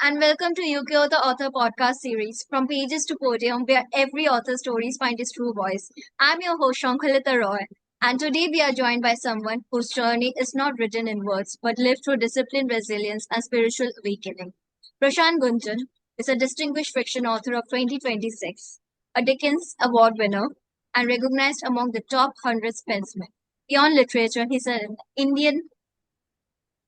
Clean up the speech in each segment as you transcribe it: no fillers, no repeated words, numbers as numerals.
and welcome to Ukiyoto Author Podcast Series, From Pages to Podium, where every author's stories find its true voice. I'm your host, Shankhalita Roy, and today we are joined by someone whose journey is not written in words, but lived through discipline, resilience, and spiritual awakening. Prashant Gunjan is a distinguished fiction author of 2026, a Dickens Award winner, and recognized among the top 100 penmen. Beyond literature, he's an Indian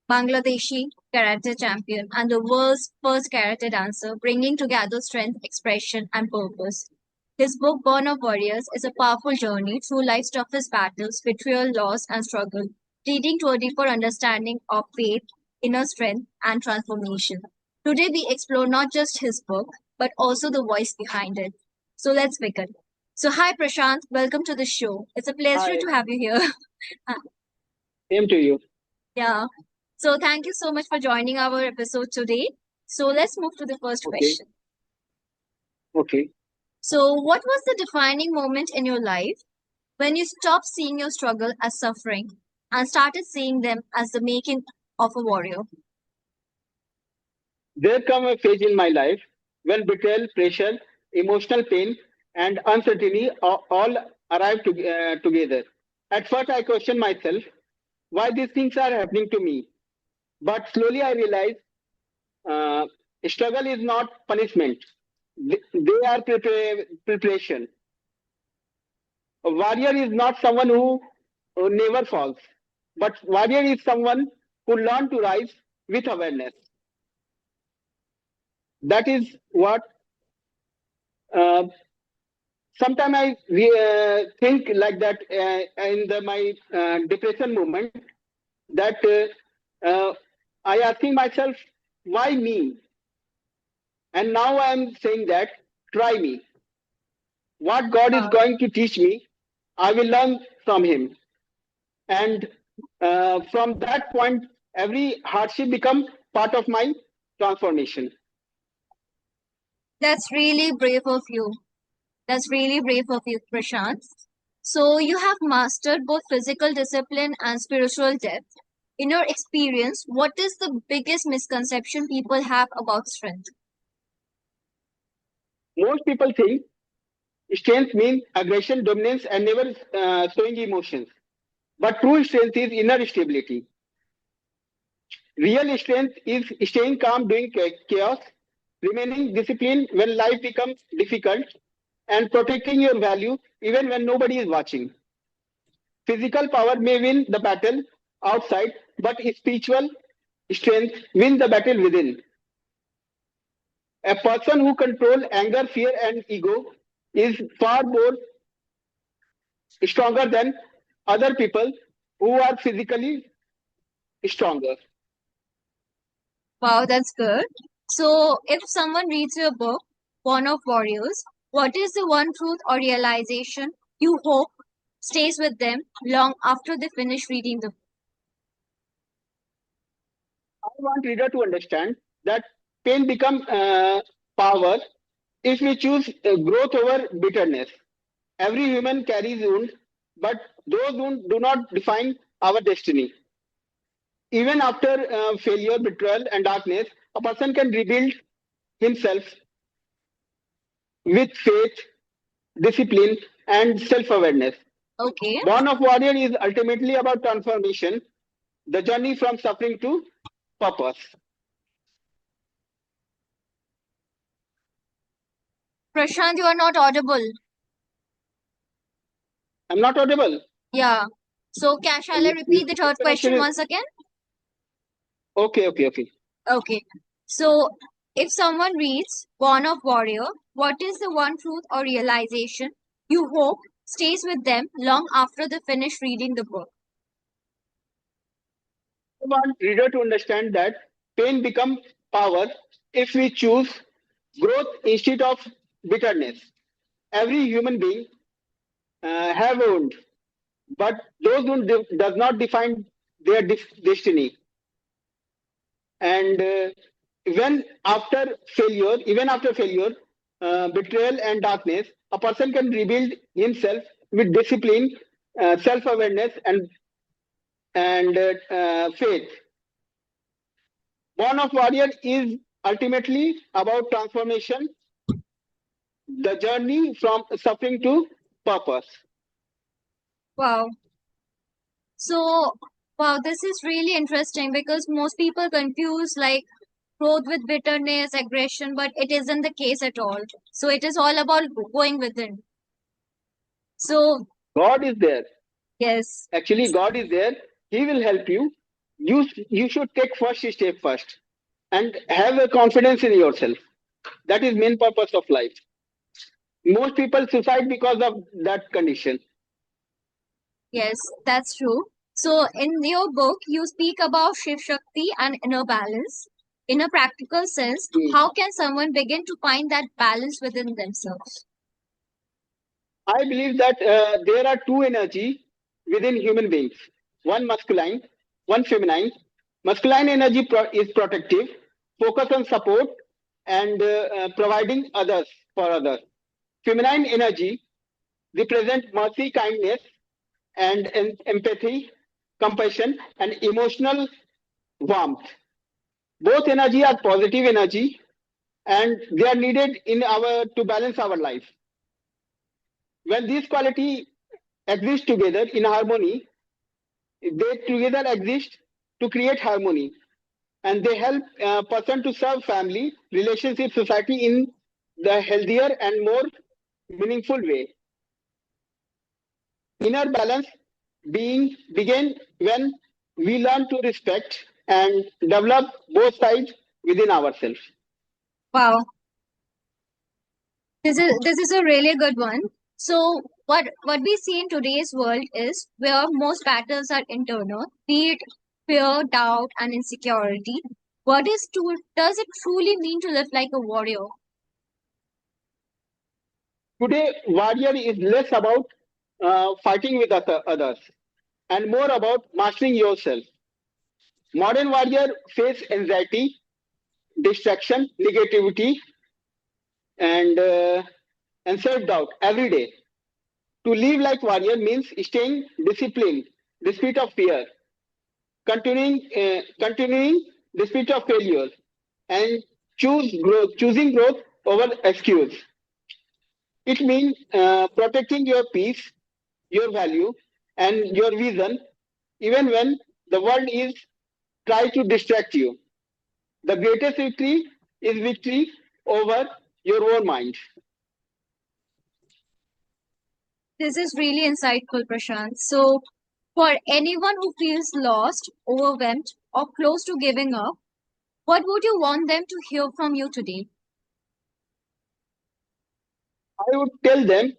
Bangladeshi karate champion and the world's first karate dancer, bringing together strength, expression, and purpose. His book, Born of Warriors, is a powerful journey through life's toughest battles, betrayal, loss, and struggle, leading to a deeper understanding of faith, inner strength, and transformation. Today, we explore not just his book, but also the voice behind it. So let's begin. So, hi Prashant, welcome to the show. It's a pleasure Hi, to have you here. same to you. Yeah. So thank you so much for joining our episode today. So let's move to the first Okay, question. okay. So what was the defining moment in your life when you stopped seeing your struggle as suffering and started seeing them as the making of a warrior? There come a phase in my life when betrayal, pressure, emotional pain, and uncertainty all arrive together. At first, I questioned myself why these things are happening to me. But slowly, I realized uh, struggle is not punishment; they are preparation. A warrior is not someone who never falls, but warrior is someone who learns to rise with awareness. That is what uh, sometimes I think like that in my depression moment that uh, I asking myself why me, and now I am saying that try me. What God is Wow, going to teach me, I will learn from Him, and from that point, every hardship become part of my transformation. that's really brave of you. That's really brave of you, Prashant. So you have mastered both physical discipline and spiritual depth. In your experience, what is the biggest misconception people have about strength? Most people think strength means aggression, dominance, and never showing emotions. But true strength is inner stability. Real strength is staying calm during chaos, remaining disciplined when life becomes difficult, and protecting your value even when nobody is watching. Physical power may win the battle outside, but spiritual strength wins the battle within. A person who controls anger, fear, and ego is far more stronger than other people who are physically stronger. Wow, that's good. So, if someone reads your book, Born of Warriors, what is the one truth or realization you hope stays with them long after they finish reading the book? I want reader to understand that pain become power if we choose growth over bitterness. Every human carries wounds, but those wounds do not define our destiny. Even after failure, betrayal, and darkness, a person can rebuild himself with faith, discipline, and self-awareness. Okay. Born of Warrior is ultimately about transformation, the journey from suffering to purpose. Prashant, you are not audible. I'm not audible. Yeah. So, shall I repeat the third Connection question is once again? okay. Okay. So, if someone reads Born of Warrior, what is the one truth or realization you hope stays with them long after they finish reading the book? I want reader to understand that pain becomes power if we choose growth instead of bitterness. Every human being have a wound, but those wounds does not define their destiny. And even after failure, betrayal, and darkness, a person can rebuild himself with discipline, self-awareness, and faith. Born of Warrior is ultimately about transformation, the journey from suffering to purpose. Wow. So, wow, this is really interesting because most people confuse like growth with bitterness, aggression, but it isn't the case at all. So, it is all about going within. So, God is there. yes, Actually, God is there. He will help you. You should take first step first and have a confidence in yourself. That is main purpose of life. Most people suicide because of that condition. yes, that's true. So, in your book, you speak about Shiv Shakti and inner balance. In a practical sense, Hmm. how can someone begin to find that balance within themselves? I believe that there are two energy within human beings. One masculine, one feminine. Masculine energy is protective, focus on support and providing others for others. Feminine energy represent mercy, kindness, and empathy, compassion, and emotional warmth. Both energy are positive energy, and they are needed in our to balance our life. When these quality exist together in harmony, they together exist to create harmony, and they help a person to serve family, relationship, society in the healthier and more meaningful way. Inner balance being begin when we learn to respect and develop both sides within ourselves. Wow, this is a really good one. So what we see in today's world is where most battles are internal, be it fear, doubt, and insecurity. Does it truly mean to live like a warrior? Today, warrior is less about fighting with others and more about mastering yourself. Modern warrior face anxiety, distraction, negativity, and and self doubt every day. To live like warrior means staying disciplined despite of fear, continuing despite of failure, and choosing growth over excuse. It means protecting your peace, your value, and your vision, even when the world is trying to distract you. The greatest victory is victory over your own mind. This is really insightful, Prashant. So for anyone who feels lost, overwhelmed, or close to giving up, what would you want them to hear from you today? I would tell them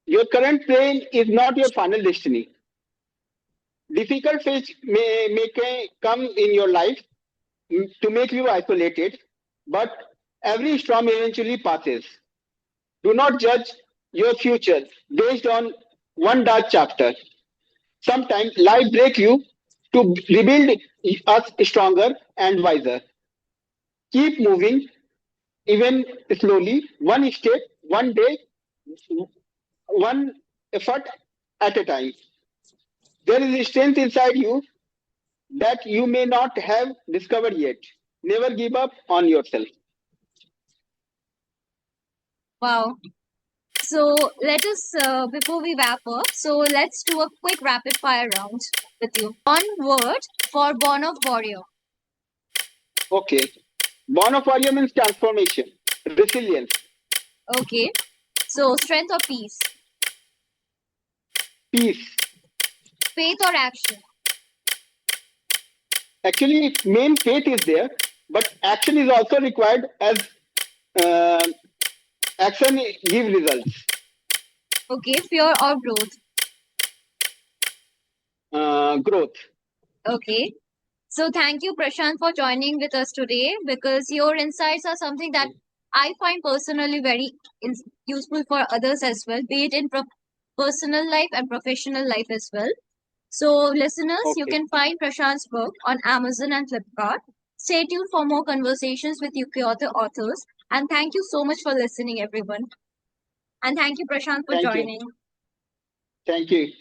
your current pain is not your final destiny. Difficult phase may come in your life to make you isolated, but every storm eventually passes. Do not judge your future based on one dark chapter. Sometimes life breaks you to rebuild us stronger and wiser. Keep moving, even slowly, one step, one day, one effort at a time. There is strength inside you that you may not have discovered yet. Never give up on yourself. Wow. So let us, before we wrap up, so let's do a quick rapid fire round with you. One word for Born of Warrior. Okay. Born of warrior means transformation, resilience, Okay. So strength or peace, peace. faith or action, Actually, main faith is there, but action is also required as uh, action give results. okay, fear or growth. Growth. Okay. So thank you, Prashant, for joining with us today because your insights are something that I find personally very useful for others as well, be it in personal life and professional life as well. So, listeners, you Okay. can find Prashant's book on Amazon and Flipkart. Stay tuned for more conversations with Ukiyoto authors. And thank you so much for listening, everyone. And thank you, Prashant, for Thank you. joining. Thank you.